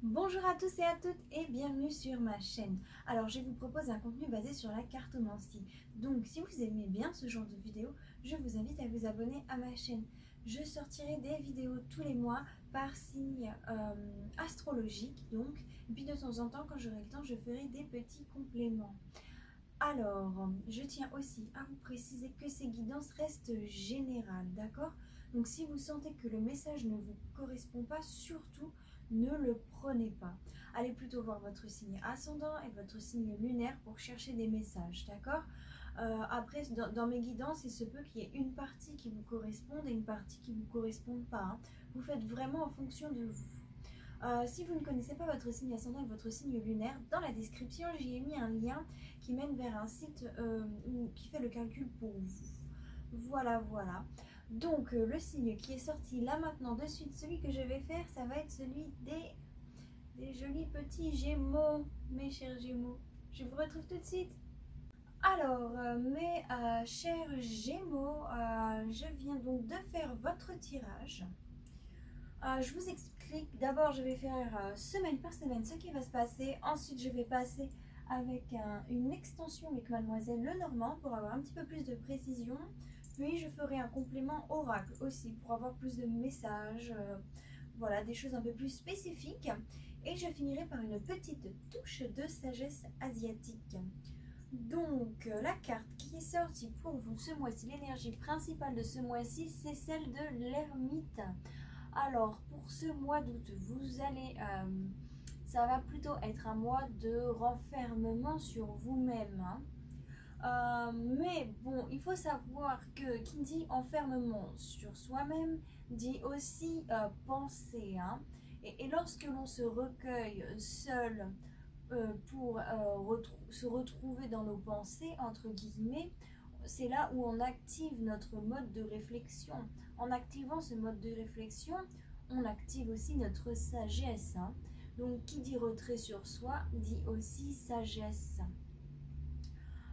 Bonjour à tous et à toutes et bienvenue sur ma chaîne. Alors je vous propose un contenu basé sur la cartomancie. Donc si vous aimez bien ce genre de vidéo, je vous invite à vous abonner à ma chaîne. Je sortirai des vidéos tous les mois par signe astrologique donc. Et puis de temps en temps quand j'aurai le temps je ferai des petits compléments. Alors, je tiens aussi à vous préciser que ces guidances restent générales, d'accord? Donc si vous sentez que le message ne vous correspond pas, surtout ne le prenez pas. Allez plutôt voir votre signe ascendant et votre signe lunaire pour chercher des messages, d'accord? Après, dans mes guidances, il se peut qu'il y ait une partie qui vous corresponde et une partie qui ne vous corresponde pas, hein. Vous faites vraiment en fonction de vous. Si vous ne connaissez pas votre signe ascendant et votre signe lunaire, dans la description, j'y ai mis un lien qui mène vers un site qui fait le calcul pour vous. Voilà, voilà. Donc, le signe qui est sorti là maintenant de suite, celui que je vais faire, ça va être celui des jolis petits Gémeaux, mes chers Gémeaux. Je vous retrouve tout de suite. Alors, mes chers Gémeaux, je viens donc de faire votre tirage. Je vous explique. D'abord, je vais faire semaine par semaine ce qui va se passer. Ensuite, je vais passer avec une extension avec Mademoiselle Lenormand pour avoir un petit peu plus de précision. Puis, je ferai un complément oracle aussi pour avoir plus de messages. Voilà, des choses un peu plus spécifiques. Et je finirai par une petite touche de sagesse asiatique. Donc, la carte qui est sortie pour vous ce mois-ci, l'énergie principale de ce mois-ci, c'est celle de l'ermite. Alors, pour ce mois d'août, ça va plutôt être un mois de renfermement sur vous-même, hein. Mais bon, il faut savoir que qui dit enfermement sur soi-même dit aussi penser, hein. Et lorsque l'on se recueille seul pour se retrouver dans nos pensées, entre guillemets, c'est là où on active notre mode de réflexion. En activant ce mode de réflexion, on active aussi notre sagesse, hein. Donc, qui dit retrait sur soi, dit aussi sagesse.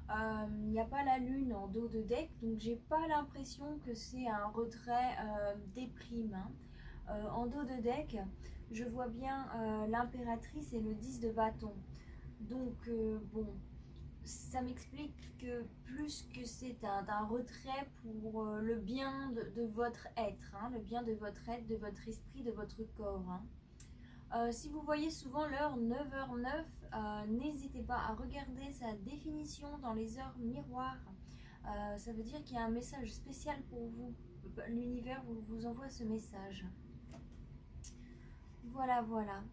Il n'y a pas la lune en dos de deck, donc j'ai pas l'impression que c'est un retrait déprime, hein. En dos de deck, je vois bien l'impératrice et le 10 de bâton. Donc, bon, ça m'explique que plus que c'est un retrait pour le bien de votre être, hein, le bien de votre être, de votre esprit, de votre corps, hein. Si vous voyez souvent l'heure 9h09, n'hésitez pas à regarder sa définition dans les heures miroirs. Ça veut dire qu'il y a un message spécial pour vous. L'univers vous envoie ce message. Voilà, voilà.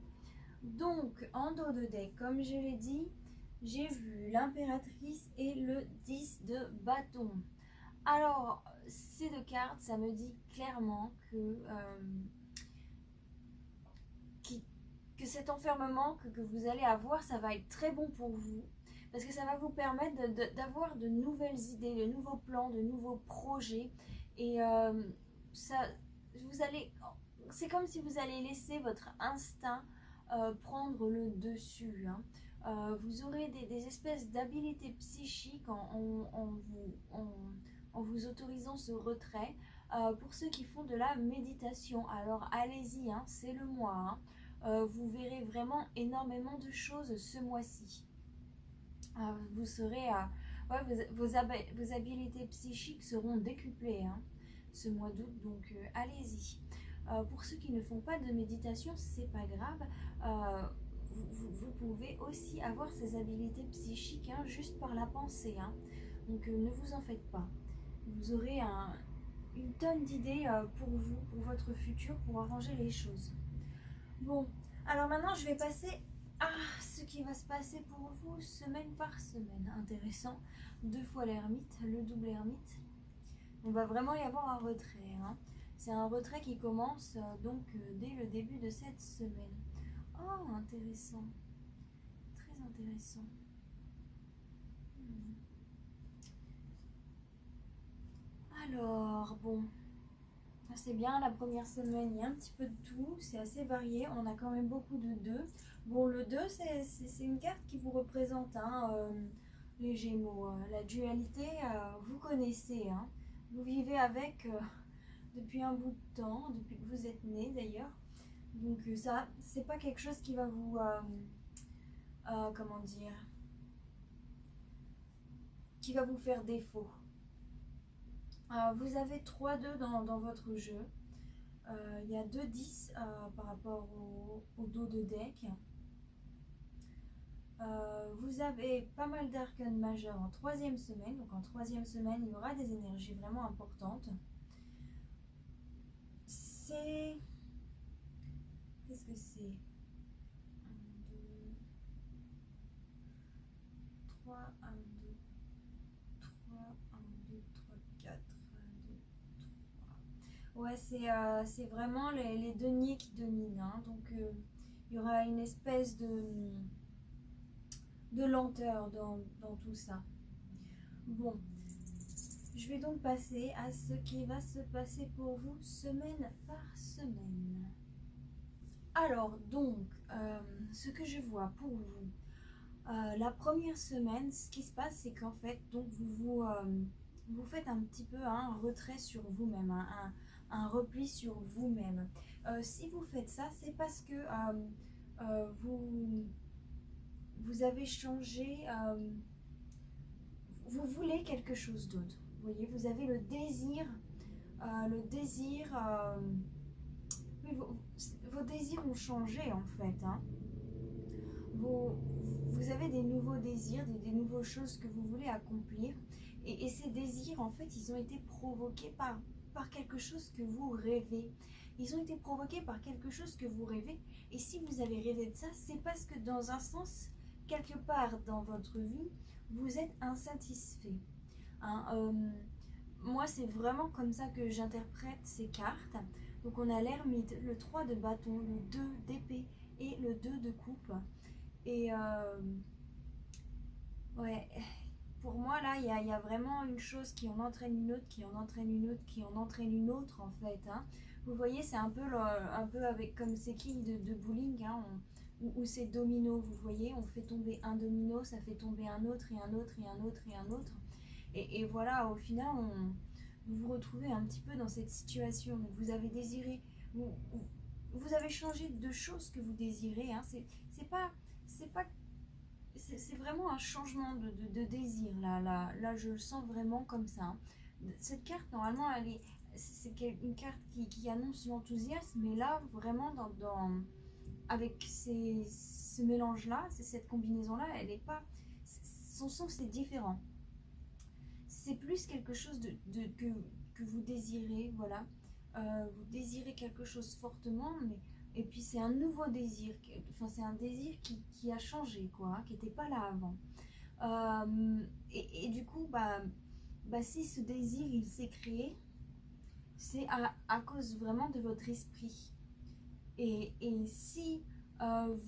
Donc, en dos de deck, comme je l'ai dit, j'ai vu l'impératrice et le 10 de bâton. Alors, ces deux cartes, ça me dit clairement que cet enfermement que vous allez avoir, ça va être très bon pour vous. Parce que ça va vous permettre d'avoir de nouvelles idées, de nouveaux plans, de nouveaux projets. Et c'est comme si vous allez laisser votre instinct prendre le dessus, hein. Vous aurez des espèces d'habilités psychiques en vous autorisant ce retrait. Pour ceux qui font de la méditation, alors allez-y, hein, c'est le mois, hein. Vous verrez vraiment énormément de choses ce mois-ci. Vous serez vos habilités psychiques seront décuplées, hein, ce mois d'août, donc allez-y. Pour ceux qui ne font pas de méditation, c'est pas grave. Vous pouvez aussi avoir ces habilités psychiques, hein, juste par la pensée, hein. Donc ne vous en faites pas. Vous aurez une tonne d'idées pour vous, pour votre futur, pour arranger les choses. Bon, alors maintenant je vais passer à ce qui va se passer pour vous semaine par semaine. Intéressant. 2 fois l'ermite, le double ermite. On va vraiment y avoir un retrait, hein. C'est un retrait qui commence dès le début de cette semaine. Oh, intéressant. Très intéressant. Alors, bon. C'est bien, la première semaine, il y a un petit peu de tout, c'est assez varié, on a quand même beaucoup de 2. Bon, le 2, c'est une carte qui vous représente, hein, les Gémeaux. La dualité, vous connaissez, hein. Vous vivez avec depuis un bout de temps, depuis que vous êtes né d'ailleurs. Donc ça, c'est pas quelque chose qui va vous, comment dire, qui va vous faire défaut. Vous avez 3-2 dans votre jeu. Il y a 2-10 par rapport au dos de deck. Vous avez pas mal d'arcanes majeures en 3e semaine. Donc en 3e semaine, il y aura des énergies vraiment importantes. C'est... Qu'est-ce que c'est? 1, 2, 3, 1, 2, 3, 1, 2, 3, 4, 1, 2, 3. Ouais, c'est vraiment les deniers qui dominent. Hein. Donc il y aura une espèce de lenteur dans tout ça. Bon, je vais donc passer à ce qui va se passer pour vous semaine par semaine. Alors donc, ce que je vois pour vous, la première semaine, ce qui se passe, c'est qu'en fait, donc vous faites un petit peu un retrait sur vous-même, un repli sur vous-même. Si vous faites ça, c'est parce que vous avez changé, vous voulez quelque chose d'autre. Vous voyez, vous avez le désir, oui, vos désirs ont changé en fait. Hein. Vous avez des nouveaux désirs, des nouvelles choses que vous voulez accomplir. Et ces désirs, en fait, ils ont été provoqués par quelque chose que vous rêvez. Ils ont été provoqués par quelque chose que vous rêvez. Et si vous avez rêvé de ça, c'est parce que dans un sens, quelque part dans votre vie, vous êtes insatisfait. Hein, moi, c'est vraiment comme ça que j'interprète ces cartes. Donc, on a l'ermite, le 3 de bâton, le 2 d'épée et le 2 de coupe. Et ouais, pour moi, là, il y a vraiment une chose qui en entraîne une autre, qui en entraîne une autre, qui en entraîne une autre, en fait. Hein. Vous voyez, c'est un peu avec comme ces quilles de bowling, hein, ou ces dominos, vous voyez, on fait tomber un domino, ça fait tomber un autre, et un autre, et un autre, et un autre. Et voilà, au final, vous vous retrouvez un petit peu dans cette situation. Vous avez désiré, vous avez changé de choses que vous désirez. Hein. C'est vraiment un changement de désir. Là, je le sens vraiment comme ça. Hein. Cette carte, normalement, c'est une carte qui annonce l'enthousiasme. Mais là, vraiment, avec ce mélange-là, cette combinaison-là, elle est pas... Son sens est différent. C'est plus quelque chose que vous désirez, voilà. Vous désirez quelque chose fortement, et puis c'est un nouveau désir, enfin c'est un désir qui a changé, quoi, hein, qui n'était pas là avant. Et du coup, si ce désir il s'est créé, c'est à cause vraiment de votre esprit. Et si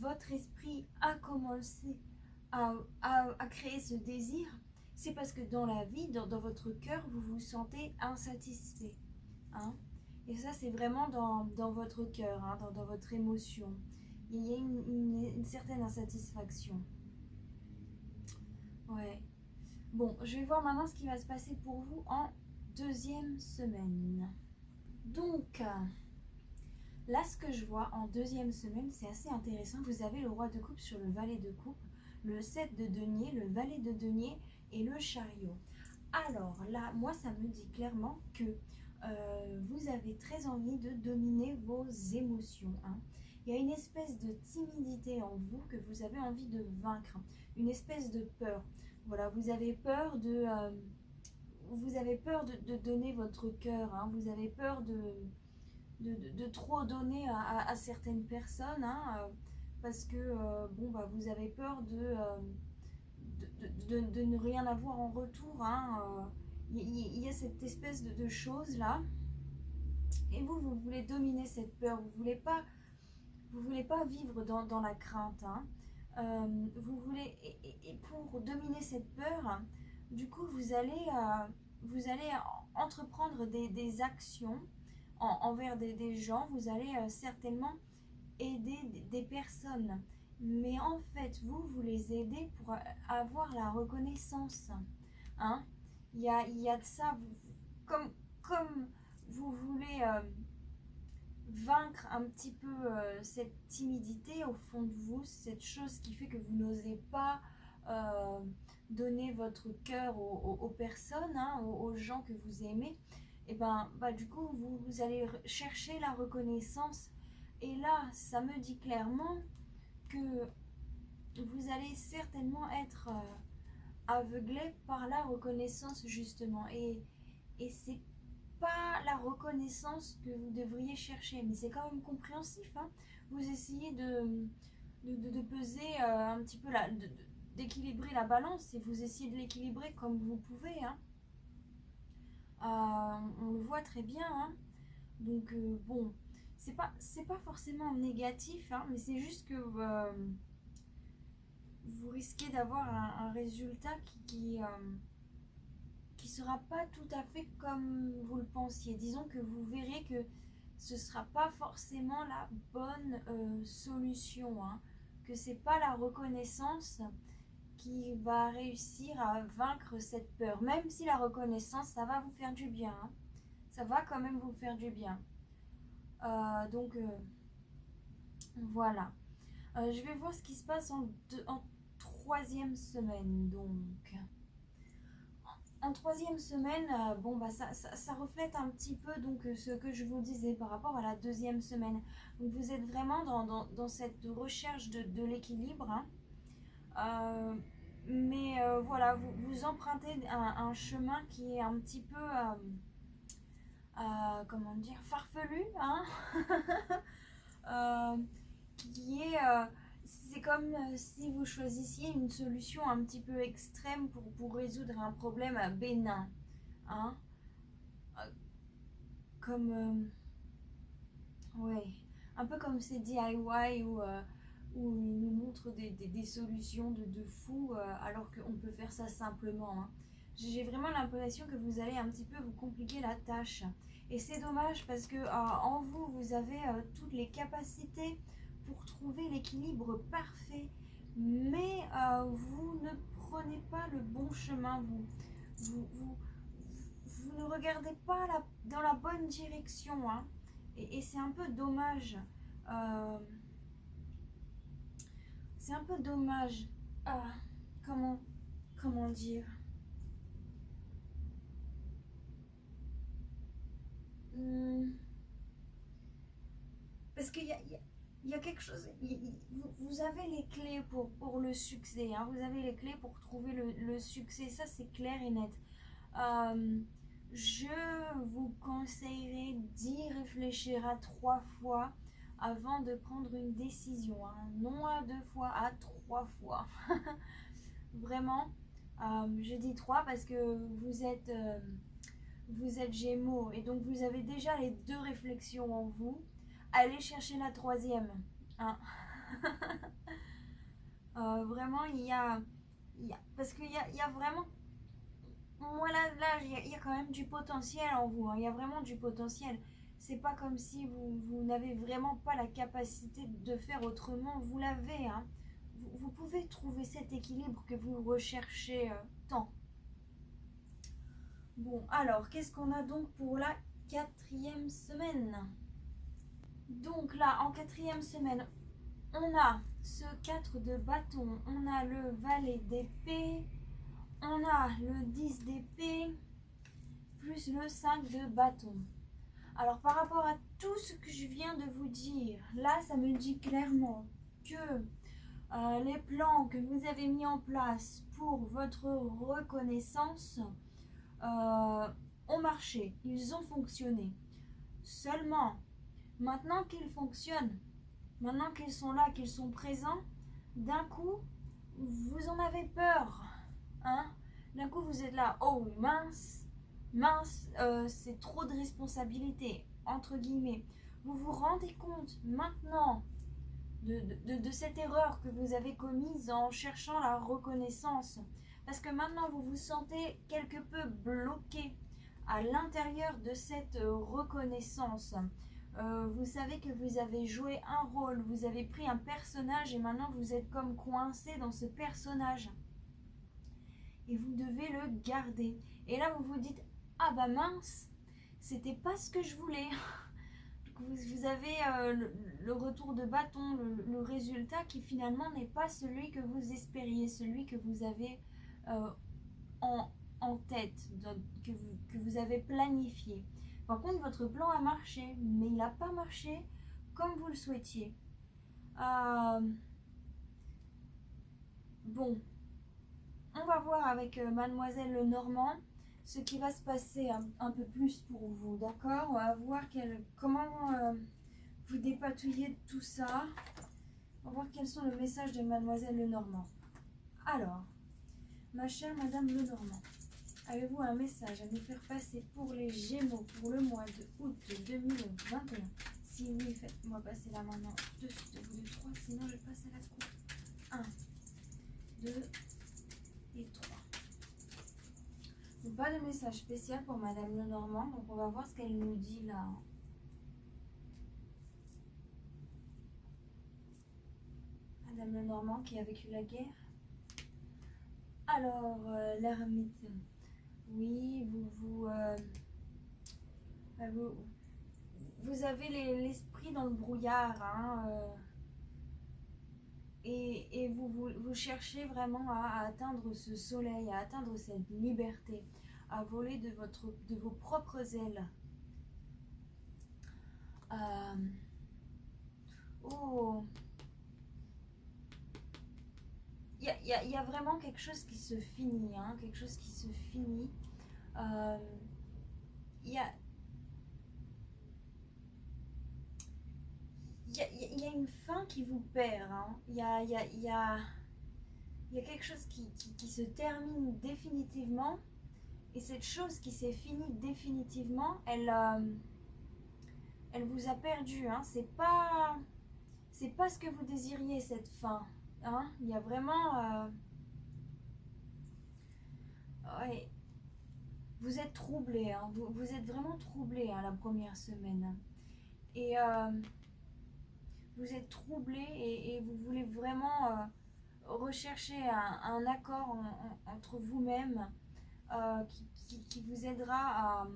votre esprit a commencé à créer ce désir, c'est parce que dans la vie, dans votre cœur, vous vous sentez insatisfait. Hein. Et ça, c'est vraiment dans votre cœur, hein, dans votre émotion. Il y a une certaine insatisfaction. Ouais. Bon, je vais voir maintenant ce qui va se passer pour vous en 2e semaine. Donc, là, ce que je vois en 2e semaine, c'est assez intéressant. Vous avez le roi de coupe sur le valet de coupe, le 7 de denier, le valet de denier et le chariot. Alors là, moi, ça me dit clairement que vous avez très envie de dominer vos émotions. Hein. Il y a une espèce de timidité en vous que vous avez envie de vaincre, une espèce de peur. Voilà, vous avez peur de donner votre cœur. Hein. Vous avez peur de trop donner à certaines personnes, hein, parce que vous avez peur de ne rien avoir en retour. Hein, il y a cette espèce de chose là, et vous voulez dominer cette peur. Vous voulez pas vivre dans la crainte. Hein. Vous voulez, et pour dominer cette peur, du coup vous allez entreprendre des actions envers des gens. Vous allez certainement aider des personnes, mais en fait vous les aidez pour avoir la reconnaissance. Hein. Il y a de ça, comme vous voulez vaincre un petit peu cette timidité au fond de vous, cette chose qui fait que vous n'osez pas donner votre cœur aux personnes, hein, aux gens que vous aimez. Et ben, du coup, vous allez chercher la reconnaissance. Et là, ça me dit clairement que vous allez certainement être aveuglé par la reconnaissance, justement. Et c'est pas la reconnaissance que vous devriez chercher, mais c'est quand même compréhensif, hein. Vous essayez de peser un petit peu, d'équilibrer la balance, et vous essayez de l'équilibrer comme vous pouvez, hein. On le voit très bien, hein. Donc bon, c'est pas forcément négatif, hein, mais c'est juste que vous risquez d'avoir un résultat qui sera pas tout à fait comme vous le pensiez. Disons que vous verrez que ce sera pas forcément la bonne solution, hein, que c'est pas la reconnaissance qui va réussir à vaincre cette peur. Même si la reconnaissance, ça va vous faire du bien, hein. Ça va quand même vous faire du bien. Donc voilà. Je vais voir ce qui se passe en troisième semaine. Donc en troisième semaine, bon ça reflète un petit peu donc ce que je vous disais par rapport à la deuxième semaine. Donc vous êtes vraiment dans cette recherche de l'équilibre, hein. Mais voilà, vous empruntez un chemin qui est un petit peu comment dire, farfelu, hein. Qui est c'est comme si vous choisissiez une solution un petit peu extrême pour résoudre un problème bénin, hein. Comme ouais, un peu comme ces DIY où ils nous montrent des solutions de fou, alors qu'on peut faire ça simplement, hein. J'ai vraiment l'impression que vous allez un petit peu vous compliquer la tâche. Et c'est dommage parce que en vous, vous avez toutes les capacités pour trouver l'équilibre parfait. Mais vous ne prenez pas le bon chemin. Vous ne regardez pas dans la bonne direction, hein. Et c'est un peu dommage. C'est un peu dommage. Comment dire? Parce qu'il y a quelque chose. Vous avez les clés pour le succès, hein. Vous avez les clés pour trouver le succès. Ça, c'est clair et net. Je vous conseillerais d'y réfléchir à 3 fois avant de prendre une décision, hein. Non à 2 fois, à 3 fois. Vraiment, je dis 3 parce que vous êtes Gémeaux et donc vous avez déjà les 2 réflexions en vous. Allez chercher la 3e, hein. Vraiment, parce qu'il y a vraiment, moi là il y a quand même du potentiel en vous, hein. Il y a vraiment du potentiel. C'est pas comme si vous n'avez vraiment pas la capacité de faire autrement. Vous l'avez, hein. Vous pouvez trouver cet équilibre que vous recherchez tant. Bon, alors, qu'est-ce qu'on a donc pour la 4e semaine? Donc là, en 4e semaine, on a ce 4 de bâton, on a le valet d'épée, on a le 10 d'épée, plus le 5 de bâton. Alors, par rapport à tout ce que je viens de vous dire, là, ça me dit clairement que les plans que vous avez mis en place pour votre reconnaissance ont marché, ils ont fonctionné. Seulement, maintenant qu'ils fonctionnent, maintenant qu'ils sont là, qu'ils sont présents, d'un coup, vous en avez peur, hein. D'un coup, vous êtes là, oh mince, c'est trop de responsabilité, entre guillemets. Vous vous rendez compte maintenant de cette erreur que vous avez commise en cherchant la reconnaissance. Parce que maintenant, vous vous sentez quelque peu bloqué à l'intérieur de cette reconnaissance. Vous savez que vous avez joué un rôle, vous avez pris un personnage et maintenant vous êtes comme coincé dans ce personnage. Et vous devez le garder. Et là, vous vous dites, ah bah mince, c'était pas ce que je voulais. vous avez le retour de bâton, le résultat qui finalement n'est pas celui que vous espériez, celui que vous avez en, en tête, que vous avez planifié. Par contre, votre plan a marché, mais il n'a pas marché comme vous le souhaitiez. Bon, on va voir avec Mademoiselle Lenormand ce qui va se passer un peu plus pour vous, d'accord? On va voir comment vous dépatouillez tout ça. On va voir quels sont les messages de Mademoiselle Lenormand. Alors, ma chère Madame Lenormand, avez-vous un message à nous faire passer pour les Gémeaux pour le mois de août 2021? Si oui, faites-moi passer là maintenant de suite au bout de 3, sinon je passe à la coupe. 1, 2 et 3. Donc, pas de message spécial pour Madame Lenormand, donc on va voir ce qu'elle nous dit là. Madame Lenormand qui a vécu la guerre. Alors, l'ermite. Oui, vous avez l'esprit dans le brouillard, hein, et vous cherchez vraiment à atteindre ce soleil, à atteindre cette liberté, à voler de vos propres ailes. Oh, il y a vraiment quelque chose qui se finit, hein, quelque chose qui se finit. Il y a une fin qui vous perd, hein. Il y a quelque chose qui se termine définitivement, et cette chose qui s'est finie définitivement, elle vous a perdu, hein. C'est pas ce que vous désiriez, cette fin, hein. Il y a vraiment ouais. Vous êtes troublé, hein. Vous êtes vraiment troublé, hein, la première semaine, et vous êtes troublé, et vous voulez vraiment rechercher un accord entre vous-même, qui vous aidera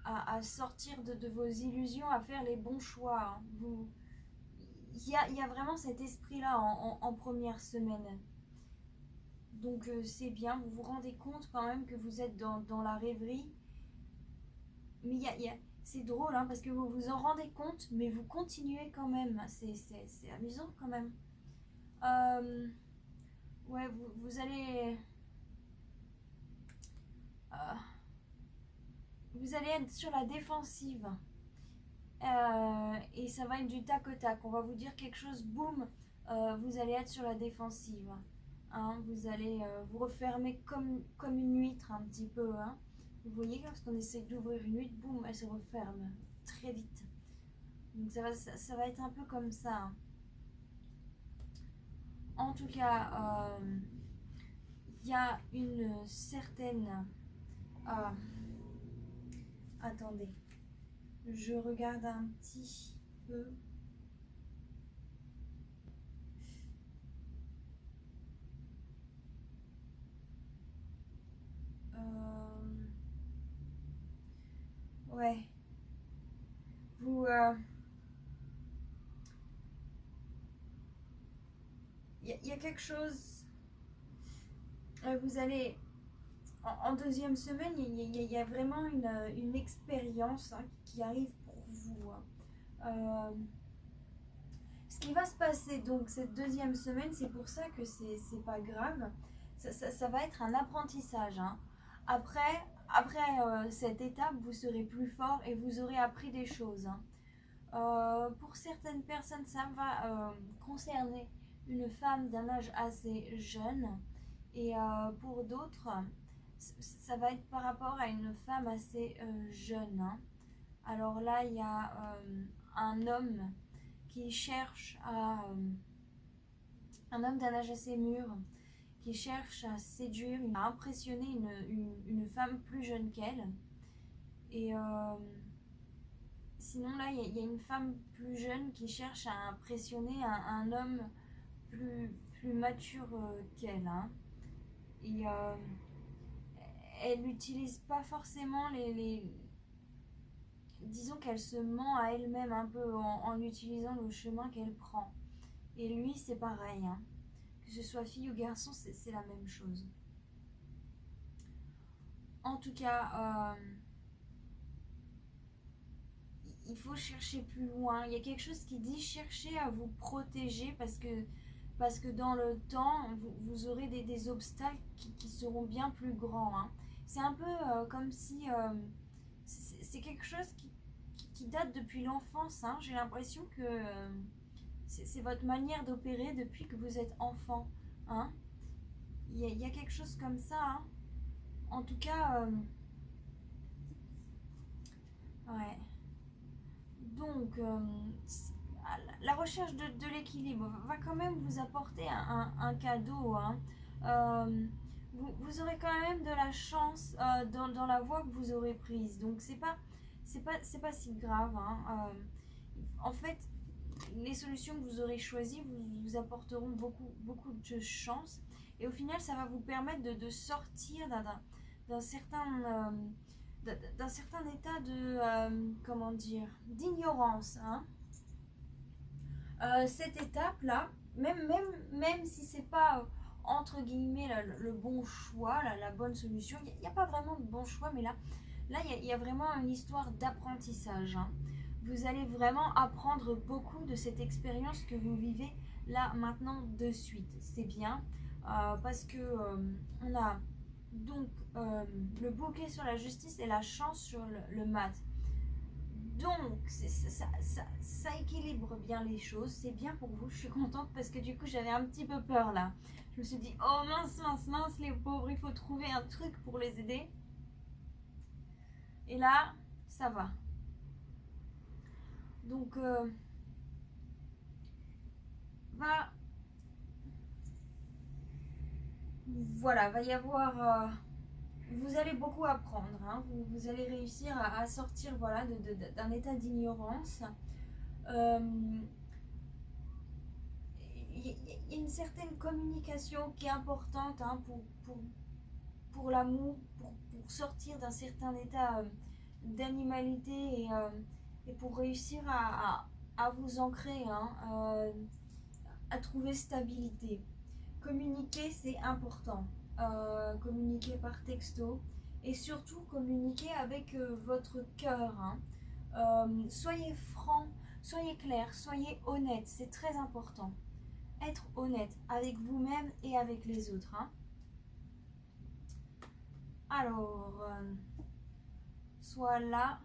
à sortir de vos illusions, à faire les bons choix, hein. Il y a vraiment cet esprit-là en première semaine. Donc c'est bien, vous vous rendez compte quand même que vous êtes dans la rêverie. Mais c'est drôle, hein, parce que vous vous en rendez compte, mais vous continuez quand même. C'est amusant quand même. Ouais, vous allez... vous allez être sur la défensive. Et ça va être du tac au tac. On va vous dire quelque chose, boum, vous allez être sur la défensive. Hein, vous allez vous refermer comme une huître un petit peu. Hein. Vous voyez, lorsqu'on essaie d'ouvrir une huître, boum, elle se referme très vite. Donc ça va être un peu comme ça. Hein. En tout cas, il y a une certaine... attendez, je regarde un petit peu. Ouais. Vous... Il y a quelque chose... vous allez... En deuxième semaine, il y a vraiment une expérience, hein, qui arrive pour vous. Hein. Ce qui va se passer donc cette deuxième semaine, c'est pour ça que c'est pas grave. Ça va être un apprentissage. Hein. Après cette étape, vous serez plus fort et vous aurez appris des choses. Hein. Pour certaines personnes, ça va concerner une femme d'un âge assez jeune. Et pour d'autres, ça va être par rapport à une femme assez jeune. Hein. Alors là, il y a un homme qui cherche un homme d'un âge assez mûr, qui cherche à séduire, à impressionner une femme plus jeune qu'elle. Et sinon là, il y a une femme plus jeune qui cherche à impressionner un homme plus mature qu'elle. Hein. Et elle n'utilise pas forcément disons qu'elle se ment à elle-même un peu en utilisant le chemin qu'elle prend. Et lui, c'est pareil, hein. Que ce soit fille ou garçon, c'est la même chose. En tout cas, il faut chercher plus loin. Il y a quelque chose qui dit chercher à vous protéger parce que dans le temps, vous aurez des obstacles qui seront bien plus grands, hein. C'est un peu comme si c'est quelque chose qui date depuis l'enfance, hein. J'ai l'impression que c'est votre manière d'opérer depuis que vous êtes enfant, hein. Il y a quelque chose comme ça, hein. En tout cas, ouais. Donc, la recherche de l'équilibre va quand même vous apporter un cadeau, hein. Vous aurez quand même de la chance dans la voie que vous aurez prise. Donc, c'est pas si grave, hein. En fait, les solutions que vous aurez choisies vous apporteront beaucoup de chance. Et au final, ça va vous permettre de sortir d'un certain... d'un certain état de, comment dire, d'ignorance, hein. Cette étape-là, même si c'est pas, entre guillemets, le bon choix, la bonne solution, il n'y a pas vraiment de bon choix, mais là il y a vraiment une histoire d'apprentissage, hein. Vous allez vraiment apprendre beaucoup de cette expérience que vous vivez là, maintenant, de suite. C'est bien, parce que on a donc le bouquet sur la justice et la chance sur le maths. Donc ça équilibre bien les choses, c'est bien pour vous. Je suis contente parce que du coup j'avais un petit peu peur là. Je me suis dit oh mince les pauvres, il faut trouver un truc pour les aider. Et là ça va. Donc va y avoir vous allez beaucoup apprendre, hein. Vous allez réussir à sortir, voilà, d'un état d'ignorance. Il y a une certaine communication qui est importante, hein, pour l'amour, pour sortir d'un certain état d'animalité et pour réussir à vous ancrer, hein, à trouver stabilité. Communiquer, c'est important. Communiquer par texto et surtout communiquer avec votre cœur, hein. Soyez franc, soyez clair, soyez honnête, c'est très important. Être honnête avec vous-même et avec les autres, hein. Alors, soit là,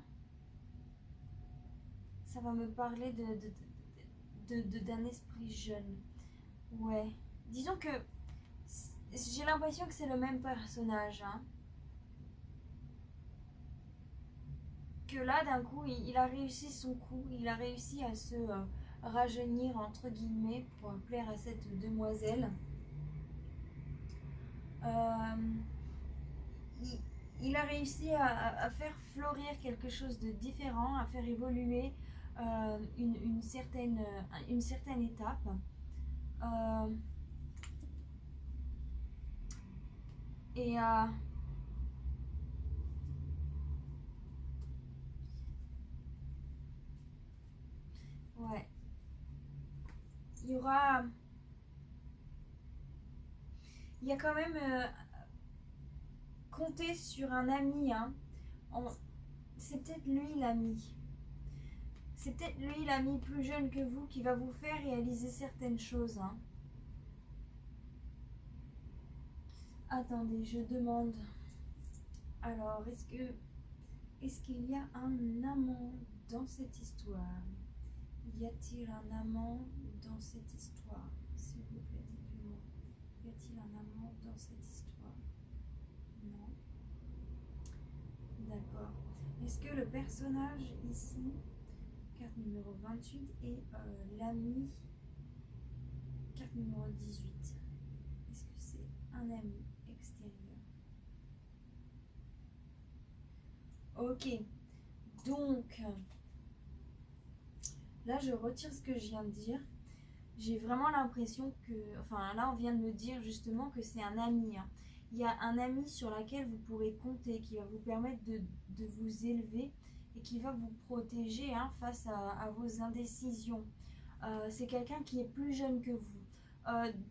ça va me parler d'un esprit jeune. Ouais, disons que j'ai l'impression que c'est le même personnage, hein. Que là, d'un coup, il a réussi son coup, il a réussi à se rajeunir, entre guillemets, pour plaire à cette demoiselle. Il a réussi à faire fleurir quelque chose de différent, à faire évoluer une certaine étape. Et ouais, il y a quand même compter sur un ami, hein. C'est peut-être lui l'ami. C'est peut-être lui l'ami plus jeune que vous qui va vous faire réaliser certaines choses, hein. Attendez, je demande. Alors, est-ce qu'il y a un amant dans cette histoire? Y a-t-il un amant dans cette histoire? S'il vous plaît, dites-moi. Y a-t-il un amant dans cette histoire? Non. D'accord. Est-ce que le personnage ici, carte numéro 28, est l'ami, carte numéro 18? Est-ce que c'est un ami extérieur? Ok. Donc, là, je retire ce que je viens de dire. J'ai vraiment l'impression que... Enfin, là, on vient de me dire justement que c'est un ami, hein. Il y a un ami sur lequel vous pourrez compter, qui va vous permettre de vous élever et qui va vous protéger hein, face à vos indécisions. C'est quelqu'un qui est plus jeune que vous.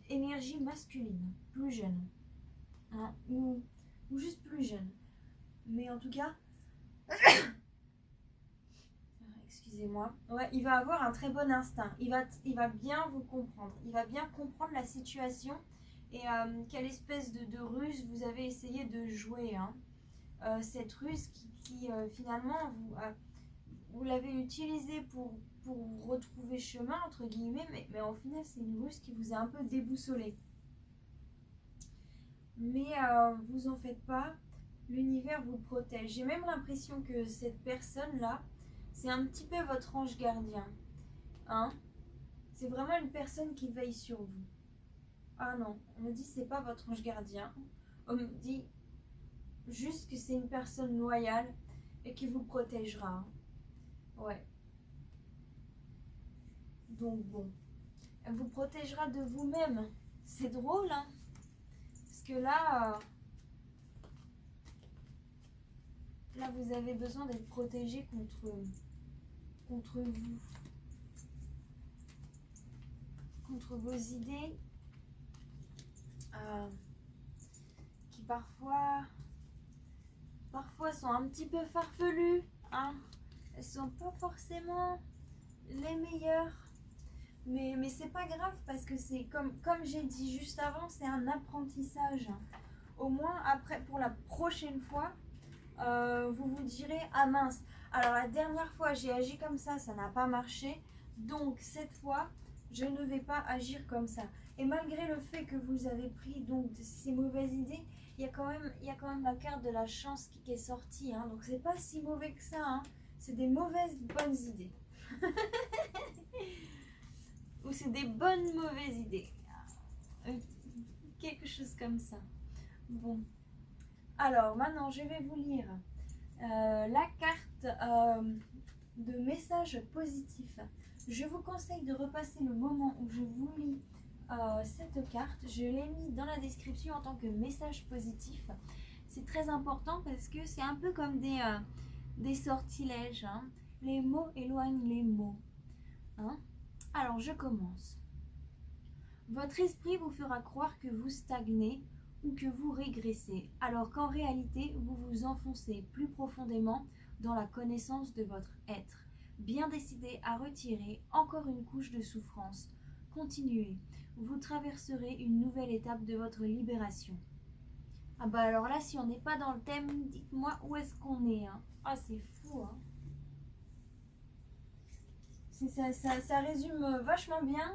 Énergie masculine, plus jeune. Hein, ou juste plus jeune. Mais en tout cas, excusez-moi, ouais, il va avoir un très bon instinct. Il va bien vous comprendre. Il va bien comprendre la situation et quelle espèce de ruse vous avez essayé de jouer. Hein. Cette ruse qui finalement, vous l'avez utilisée pour retrouver chemin, entre guillemets, mais au final, c'est une ruse qui vous a un peu déboussolé. Mais vous en faites pas, l'univers vous protège. J'ai même l'impression que cette personne-là, c'est un petit peu votre ange gardien. Hein? C'est vraiment une personne qui veille sur vous. Ah non, on me dit c'est pas votre ange gardien. On me dit juste que c'est une personne loyale et qui vous protégera. Ouais. Donc bon, elle vous protégera de vous-même. C'est drôle, hein? Parce que là, vous avez besoin d'être protégé contre vous, contre vos idées qui parfois sont un petit peu farfelues. Hein? Elles sont pas forcément les meilleures. Mais c'est pas grave parce que c'est comme j'ai dit juste avant, c'est un apprentissage. Au moins après, pour la prochaine fois, vous vous direz ah mince, alors la dernière fois j'ai agi comme ça n'a pas marché, donc cette fois je ne vais pas agir comme ça. Et malgré le fait que vous avez pris donc ces mauvaises idées, il y a quand même la carte de la chance qui est sortie, hein, donc c'est pas si mauvais que ça, hein. C'est des mauvaises bonnes idées. Ou c'est des bonnes mauvaises idées. Quelque chose comme ça. Bon. Alors maintenant je vais vous lire la carte de message positif. Je vous conseille de repasser le moment où je vous lis cette carte. Je l'ai mis dans la description en tant que message positif. C'est très important parce que c'est un peu comme des sortilèges. Hein. Les mots éloignent les mots. Hein. Alors je commence. Votre esprit vous fera croire que vous stagnez ou que vous régressez, alors qu'en réalité, vous vous enfoncez plus profondément dans la connaissance de votre être. Bien décidé à retirer encore une couche de souffrance. Continuez, vous traverserez une nouvelle étape de votre libération. Ah bah alors là, si on n'est pas dans le thème, dites-moi où est-ce qu'on est. Hein. Ah c'est fou, hein. Ça résume vachement bien.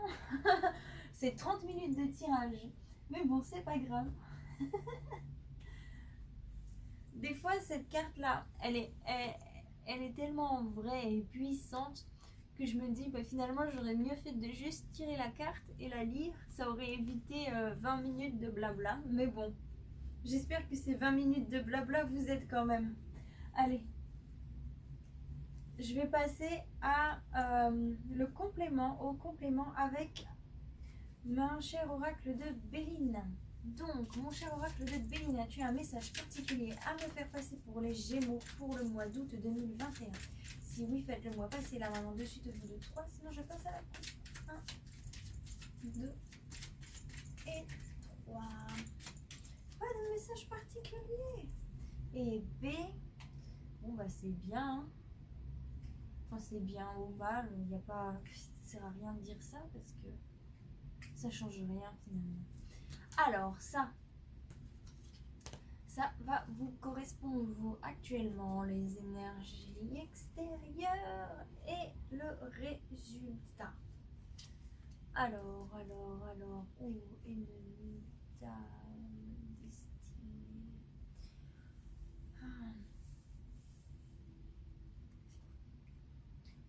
C'est 30 minutes de tirage. Mais bon, c'est pas grave. Des fois, cette carte-là, elle est tellement vraie et puissante que je me dis, bah, finalement, j'aurais mieux fait de juste tirer la carte et la lire. Ça aurait évité 20 minutes de blabla. Mais bon, j'espère que ces 20 minutes de blabla vous aident quand même. Allez. Je vais passer à au complément avec mon cher oracle de Béline. Donc, mon cher oracle de Béline, as-tu un message particulier à me faire passer pour les Gémeaux pour le mois d'août 2021? Si oui, faites-le moi passer la main de suite au bout de 3, sinon je passe à la coupe. 1, 2 et 3. Pas de message particulier. Et B, bon bah c'est bien, hein. Enfin, c'est bien ou mal, il n'y a pas, ça sert à rien de dire ça parce que ça change rien finalement. Alors ça va vous correspondre vous actuellement, les énergies extérieures et le résultat. Alors, où ennemi ta destinée?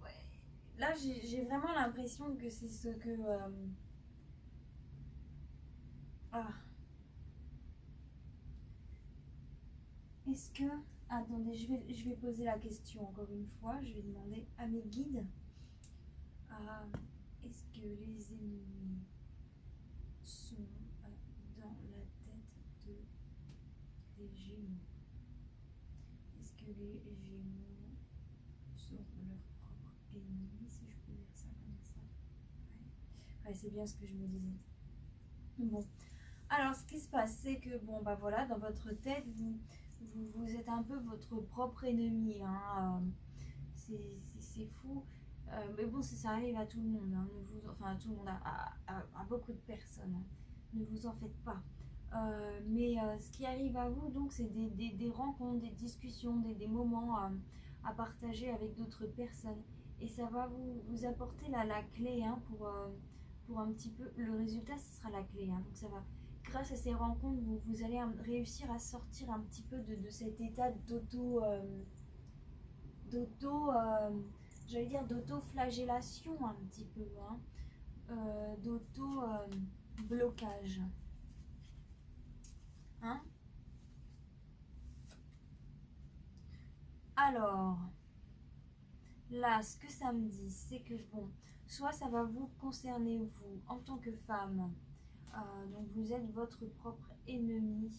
Ouais. Là, j'ai vraiment l'impression que c'est ce que... Est-ce que... Attendez, je vais poser la question encore une fois. Je vais demander à mes guides. Est-ce que les ennemis sont dans la tête des Gémeaux? Est-ce que les Gémeaux sont leur propre ennemi, si je peux dire ça comme ça. Ouais, c'est bien ce que je me disais. Bon, alors ce qui se passe, c'est que bon bah voilà, dans votre tête, vous êtes un peu votre propre ennemi, hein. C'est fou. Mais bon, ça arrive à tout le monde, hein. Enfin à tout le monde, à beaucoup de personnes, hein. Ne vous en faites pas. Mais ce qui arrive à vous, donc, c'est des rencontres, des discussions, des moments à partager avec d'autres personnes. Et ça va vous apporter la clé, hein, pour un petit peu. Le résultat, ce sera la clé, hein. Donc ça va, grâce à ces rencontres, vous allez réussir à sortir un petit peu de cet état j'allais dire d'auto-flagellation un petit peu, hein, d'auto-blocage. Hein? Alors, là, ce que ça me dit, c'est que, bon, soit ça va vous concerner, vous, en tant que femme, donc vous êtes votre propre ennemi,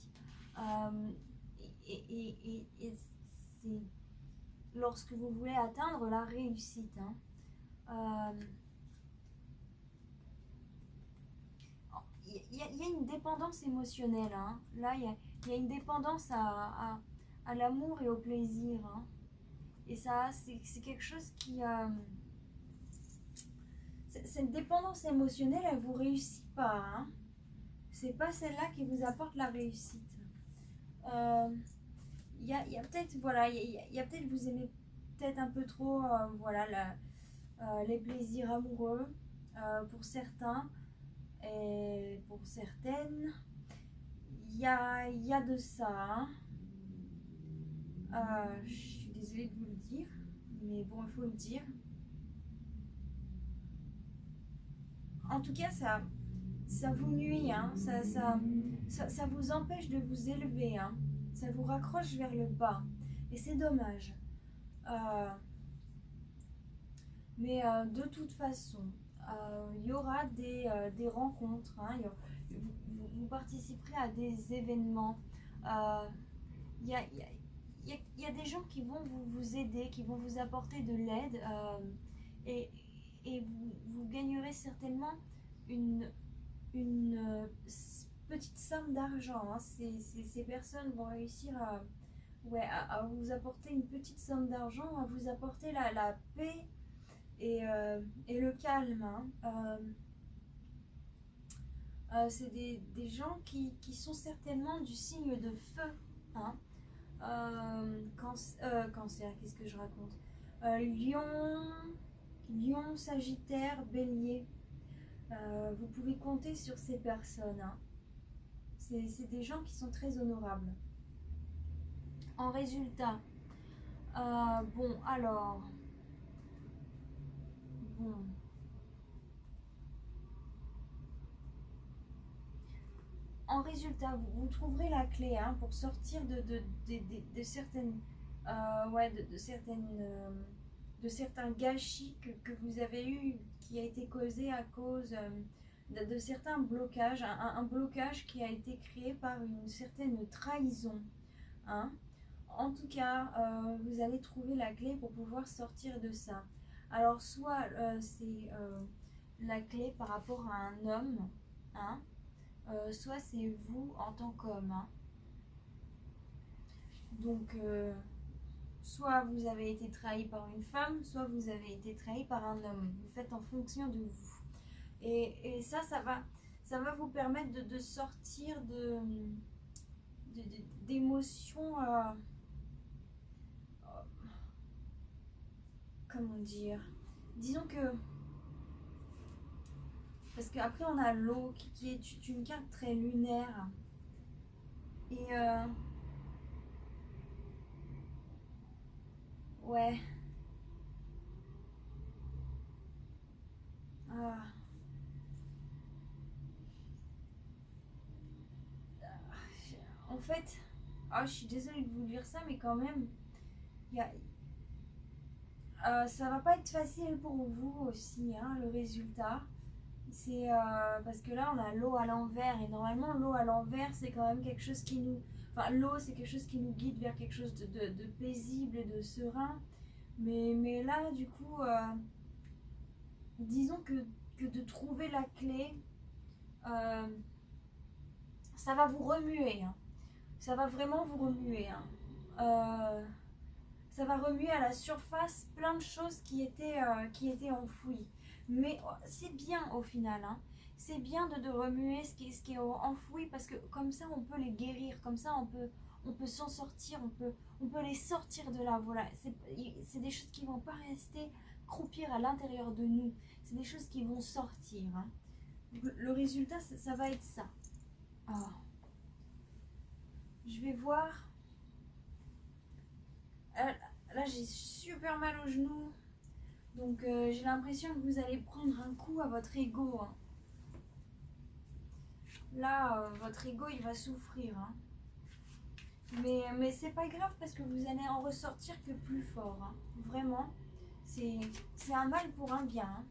et c'est lorsque vous voulez atteindre la réussite, hein. Il y a une dépendance émotionnelle, hein. Là, il y a une dépendance à l'amour et au plaisir, hein. Et ça, c'est quelque chose qui... cette dépendance émotionnelle, elle vous réussit pas, hein. C'est pas celle-là qui vous apporte la réussite. Il y a peut-être, voilà, il y a peut-être, vous aimez peut-être un peu trop, voilà, les plaisirs amoureux, pour certains. Et pour certaines, il y a de ça, hein. Je suis désolée de vous le dire, mais bon, il faut le dire. En tout cas, ça vous nuit, hein. Ça vous empêche de vous élever, hein. Ça vous raccroche vers le bas. Et c'est dommage. Mais de toute façon, il y aura des rencontres, hein. Vous participerez à des événements. Il y a des gens qui vont vous aider, qui vont vous apporter de l'aide, et vous gagnerez certainement une petite somme d'argent, hein. Ces personnes vont réussir à vous apporter une petite somme d'argent, à vous apporter la paix et le calme, hein. C'est des gens qui sont certainement du signe de feu, hein. Cancer, qu'est-ce que je raconte? Lion, Sagittaire, Bélier. Vous pouvez compter sur ces personnes, hein. C'est des gens qui sont très honorables. En résultat, bon, alors, bon. En résultat, vous trouverez la clé, hein, pour sortir de certaines, de certains gâchis que vous avez eu, qui a été causé à cause de certains blocages, un blocage qui a été créé par une certaine trahison, hein. En tout cas, vous allez trouver la clé pour pouvoir sortir de ça. Alors, soit c'est la clé par rapport à un homme, hein, soit c'est vous en tant qu'homme, hein. Donc, soit vous avez été trahi par une femme, soit vous avez été trahi par un homme. Vous faites en fonction de vous. Et ça va vous permettre de sortir d'émotions, comment dire, disons que, parce qu'après on a l'eau qui est une carte très lunaire, et ouais, en fait, je suis désolée de vous dire ça, mais quand même, il y a, ça va pas être facile pour vous aussi, hein, le résultat. C'est parce que là on a l'eau à l'envers, et normalement l'eau à l'envers c'est quand même quelque chose qui nous... Enfin, l'eau c'est quelque chose qui nous guide vers quelque chose de paisible et de serein. Mais là, du coup, disons que de trouver la clé, euh, ça va vous remuer, hein. Ça va vraiment vous remuer, hein. Euh, Ça va remuer à la surface plein de choses qui étaient enfouies. Mais c'est bien au final, hein. C'est bien de remuer ce qui est enfoui parce que comme ça on peut les guérir, comme ça on peut s'en sortir, on peut les sortir de là. Voilà, c'est des choses qui vont pas rester croupir à l'intérieur de nous. C'est des choses qui vont sortir, hein. Le résultat, ça va être ça. Ah. Je vais voir. Là, j'ai super mal au genou. Donc, j'ai l'impression que vous allez prendre un coup à votre ego, hein. Là, votre ego, il va souffrir, hein. Mais c'est pas grave parce que vous allez en ressortir que plus fort, hein. Vraiment. C'est un mal pour un bien, hein.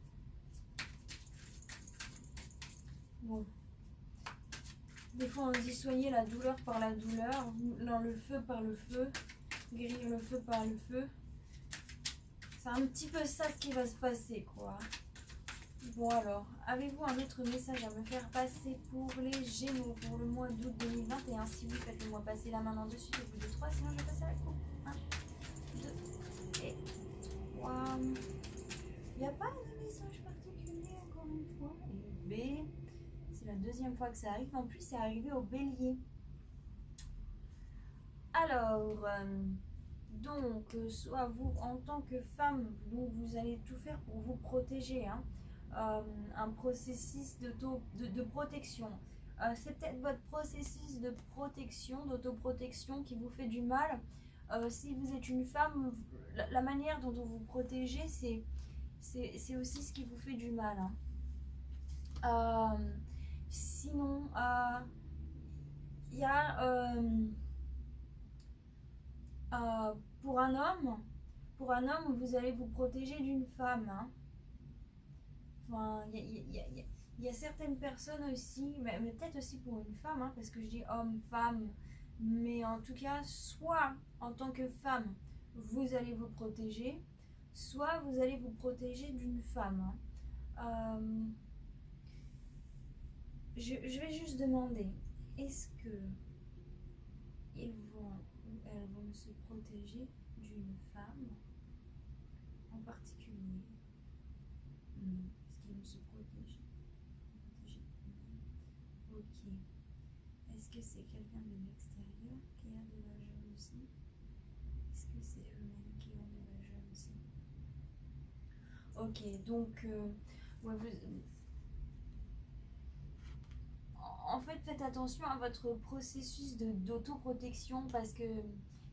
Bon. Des fois, on dit soigner la douleur par la douleur, dans le feu par le feu, guérir le feu par le feu. C'est un petit peu ça ce qui va se passer, quoi. Bon alors, avez-vous un autre message à me faire passer pour les Gémeaux pour le mois d'août 2021? Si oui, faites-le-moi passer la main en dessus au bout de 3, sinon je vais passer à la coupe. 1, 2 et 3. Il n'y a pas de message particulier encore une fois. Et B, c'est la deuxième fois que ça arrive. En plus, c'est arrivé au Bélier. Alors, donc, soit vous, en tant que femme, donc vous allez tout faire pour vous protéger, hein. Un processus de protection. C'est peut-être votre processus de protection, d'autoprotection qui vous fait du mal. Si vous êtes une femme, la manière dont vous vous protégez, c'est aussi ce qui vous fait du mal, hein. Sinon, il y a... pour un homme, vous allez vous protéger d'une femme, hein. Enfin, il y a certaines personnes aussi, mais peut-être aussi pour une femme, hein, parce que je dis homme, femme, mais en tout cas, soit en tant que femme, vous allez vous protéger, soit vous allez vous protéger d'une femme, hein. Je vais juste demander, est-ce que ils vont ou elles vont se protéger d'une femme en particulier? Non. Est-ce qu'ils vont se protéger? Ok. Est-ce que c'est quelqu'un de l'extérieur qui a de la jalousie? Est-ce que c'est eux-mêmes qui ont de la jalousie? Ok, donc ouais, en fait, faites attention à votre processus d'autoprotection parce que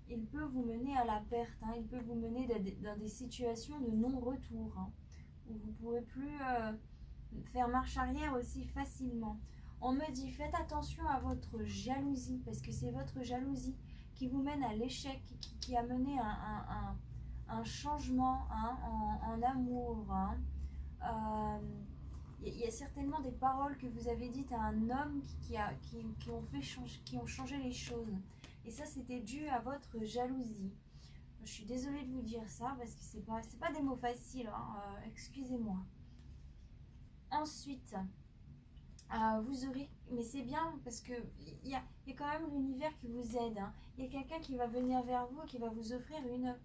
il peut vous mener à la perte, hein. Il peut vous mener dans des situations de non-retour, hein, où vous ne pourrez plus faire marche arrière aussi facilement. On me dit faites attention à votre jalousie parce que c'est votre jalousie qui vous mène à l'échec, qui a mené un changement, hein, en amour, hein. Il y a certainement des paroles que vous avez dites à un homme qui ont changé les choses. Et ça, c'était dû à votre jalousie. Je suis désolée de vous dire ça parce que c'est pas des mots faciles, hein, excusez-moi. Ensuite, vous aurez, mais c'est bien parce que il y a quand même l'univers qui vous aide, hein. Il y a quelqu'un qui va venir vers vous, qui va vous offrir une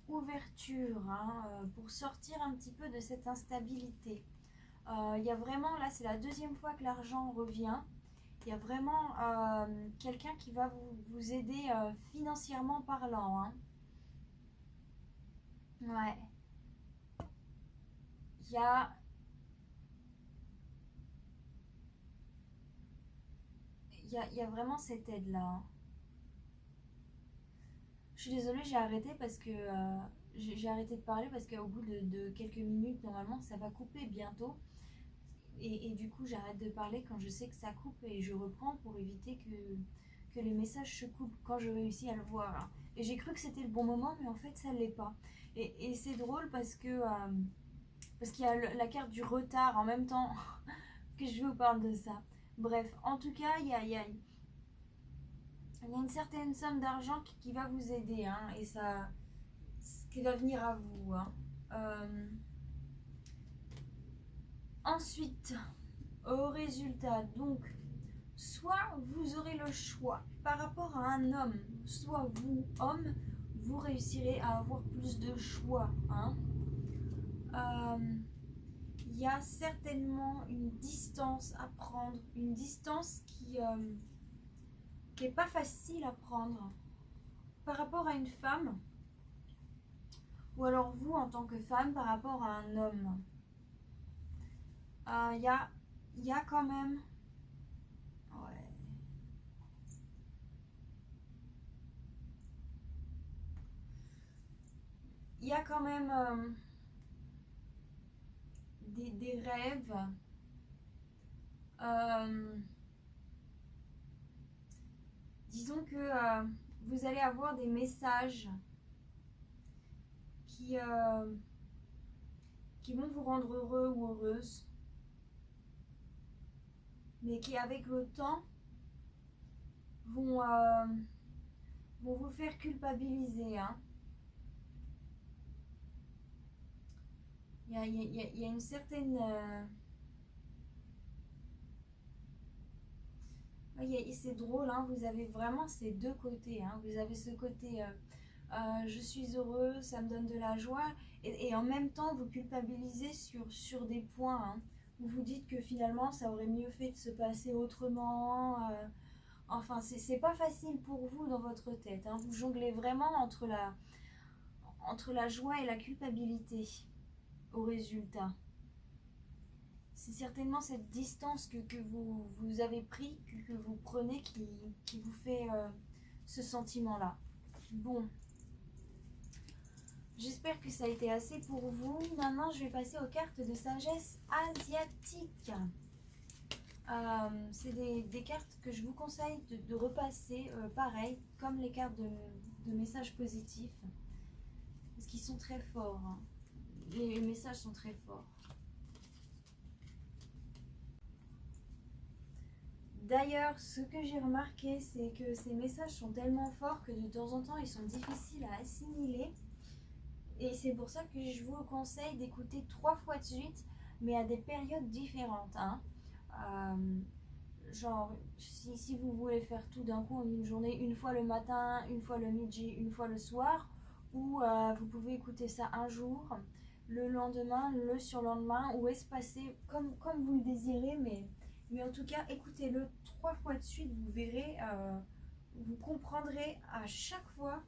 ouverture, hein, pour sortir un petit peu de cette instabilité. Il y a vraiment, là c'est la deuxième fois que l'argent revient. Il y a vraiment quelqu'un qui va vous aider financièrement parlant, hein. Ouais. Il y a, il y a vraiment cette aide-là, hein. Je suis désolée, j'ai arrêté parce que j'ai arrêté de parler parce qu'au bout de quelques minutes, normalement, ça va couper bientôt. Et du coup, j'arrête de parler quand je sais que ça coupe et je reprends pour éviter que les messages se coupent quand je réussis à le voir, hein. Et j'ai cru que c'était le bon moment, mais en fait, ça ne l'est pas. Et c'est drôle parce qu'il y a la carte du retard en même temps que je vous parle de ça. Bref, en tout cas, il y a une certaine somme d'argent qui va vous aider, hein, et ça, qui va venir à vous. Hein. Ensuite, au résultat, donc, soit vous aurez le choix par rapport à un homme, soit vous, homme, vous réussirez à avoir plus de choix. Hein. Il y a certainement une distance à prendre, une distance qui n'est pas facile à prendre par rapport à une femme, ou alors vous en tant que femme par rapport à un homme. Il y a quand même... Ouais. Il y a quand même des rêves. Disons que vous allez avoir des messages qui vont vous rendre heureux ou heureuse, mais qui avec le temps vont vous faire culpabiliser. Hein. Il y a une certaine... c'est drôle, hein, vous avez vraiment ces deux côtés. Hein. Vous avez ce côté je suis heureux, ça me donne de la joie, et en même temps vous culpabilisez sur des points. Hein, où vous dites que finalement ça aurait mieux fait de se passer autrement. Enfin, c'est pas facile pour vous dans votre tête. Hein. Vous jonglez vraiment entre la joie et la culpabilité au résultat. C'est certainement cette distance que vous avez pris, que vous prenez, qui vous fait ce sentiment-là. Bon, j'espère que ça a été assez pour vous. Maintenant, je vais passer aux cartes de sagesse asiatique. C'est des cartes que je vous conseille de repasser, pareil, comme les cartes de messages positifs, parce qu'ils sont très forts. Hein. Les messages sont très forts. D'ailleurs, ce que j'ai remarqué, c'est que ces messages sont tellement forts que de temps en temps, ils sont difficiles à assimiler. Et c'est pour ça que je vous conseille d'écouter 3 fois de suite, mais à des périodes différentes. Hein. Genre, si vous voulez faire tout d'un coup en une journée, une fois le matin, une fois le midi, une fois le soir, ou vous pouvez écouter ça un jour, le lendemain, le surlendemain, ou espacer comme vous le désirez, mais en tout cas, écoutez-le 3 fois de suite, vous verrez, vous comprendrez à chaque fois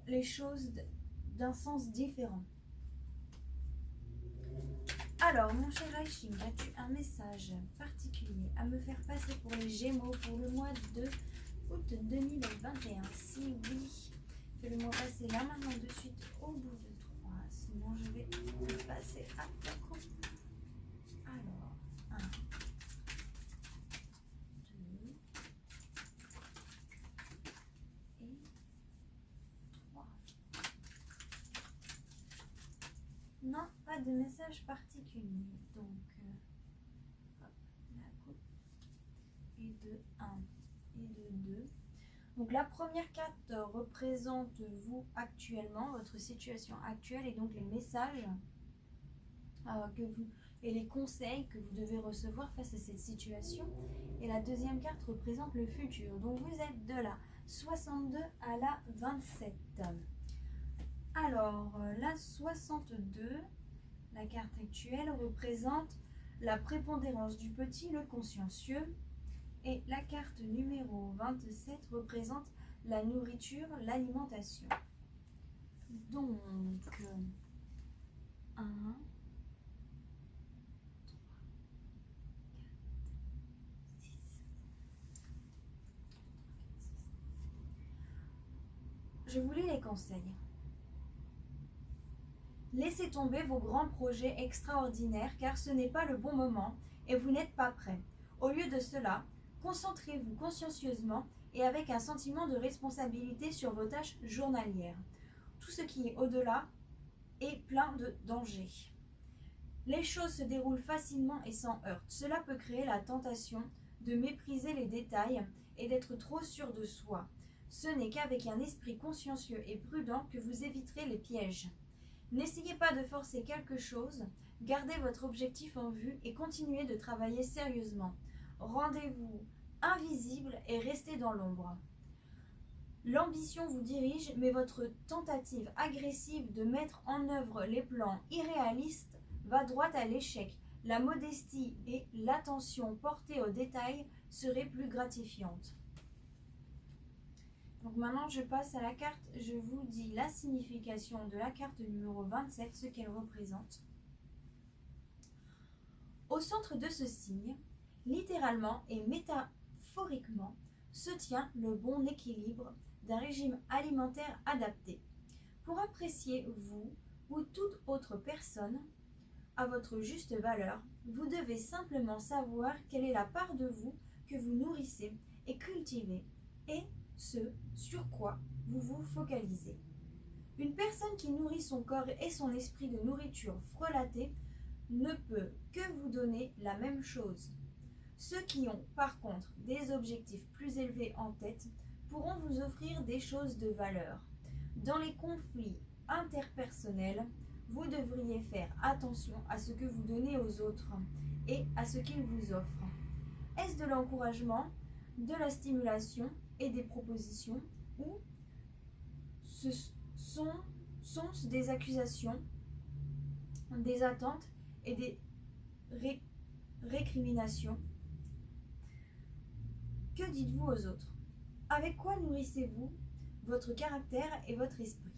les choses d'un sens différent. Alors, mon cher Aïching, as-tu un message particulier à me faire passer pour les Gémeaux pour le mois de août 2021? Si oui, fais-le-moi passer là maintenant de suite au bout de 3. Sinon, je vais passer à ta coupe. Alors, 1, 2 et 3. Non, pas de message particulier. Donc, hop, la coupe. Et de 1 et de 2. Donc la première carte représente vous actuellement, votre situation actuelle, et donc les messages et les conseils que vous devez recevoir face à cette situation. Et la deuxième carte représente le futur. Donc vous êtes de la 62 à la 27. Alors la 62, la carte actuelle, représente la prépondérance du petit, le consciencieux. Et la carte numéro 27 représente la nourriture, l'alimentation. Donc, 1, 3, 4, 6. Je vous lis les conseils. Laissez tomber vos grands projets extraordinaires car ce n'est pas le bon moment et vous n'êtes pas prêt. Au lieu de cela, concentrez-vous consciencieusement et avec un sentiment de responsabilité sur vos tâches journalières. Tout ce qui est au-delà est plein de dangers. Les choses se déroulent facilement et sans heurts. Cela peut créer la tentation de mépriser les détails et d'être trop sûr de soi. Ce n'est qu'avec un esprit consciencieux et prudent que vous éviterez les pièges. N'essayez pas de forcer quelque chose, gardez votre objectif en vue et continuez de travailler sérieusement. Rendez-vous invisible et restez dans l'ombre. L'ambition vous dirige, mais votre tentative agressive de mettre en œuvre les plans irréalistes va droit à l'échec. La modestie et l'attention portée aux détails seraient plus gratifiantes. Donc maintenant je passe à la carte, je vous dis la signification de la carte numéro 27, ce qu'elle représente. Au centre de ce signe, littéralement et métaphoriquement, se tient le bon équilibre d'un régime alimentaire adapté. Pour apprécier vous ou toute autre personne à votre juste valeur, vous devez simplement savoir quelle est la part de vous que vous nourrissez et cultivez et ce sur quoi vous vous focalisez. Une personne qui nourrit son corps et son esprit de nourriture frelatée ne peut que vous donner la même chose. Ceux qui ont par contre des objectifs plus élevés en tête pourront vous offrir des choses de valeur. Dans les conflits interpersonnels, vous devriez faire attention à ce que vous donnez aux autres et à ce qu'ils vous offrent. Est-ce de l'encouragement, de la stimulation et des propositions ou ce sont des accusations, des attentes et des récriminations? Que dites-vous aux autres? Avec quoi nourrissez-vous votre caractère et votre esprit?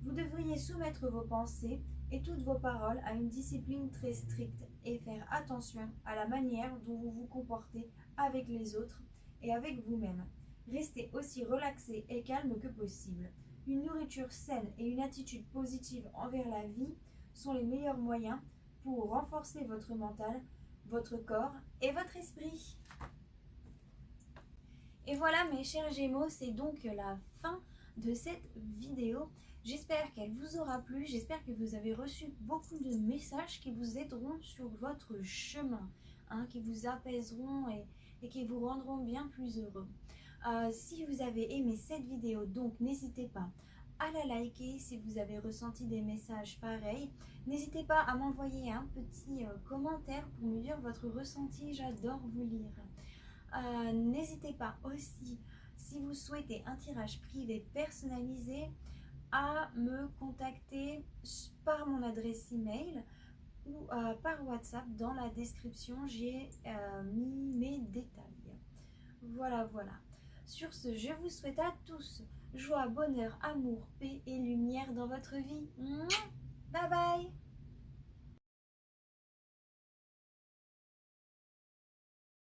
Vous devriez soumettre vos pensées et toutes vos paroles à une discipline très stricte et faire attention à la manière dont vous vous comportez avec les autres et avec vous-même. Restez aussi relaxé et calme que possible. Une nourriture saine et une attitude positive envers la vie sont les meilleurs moyens pour renforcer votre mental, votre corps et votre esprit. Et voilà mes chers Gémeaux, c'est donc la fin de cette vidéo. J'espère qu'elle vous aura plu, j'espère que vous avez reçu beaucoup de messages qui vous aideront sur votre chemin, qui vous apaiseront et qui vous rendront bien plus heureux. Si vous avez aimé cette vidéo, donc n'hésitez pas à la liker si vous avez ressenti des messages pareils. N'hésitez pas à m'envoyer un petit commentaire pour me dire votre ressenti, j'adore vous lire. N'hésitez pas aussi, si vous souhaitez un tirage privé personnalisé, à me contacter par mon adresse email ou par WhatsApp. Dans la description, j'ai mis mes détails. Voilà. Sur ce, je vous souhaite à tous joie, bonheur, amour, paix et lumière dans votre vie. Bye bye!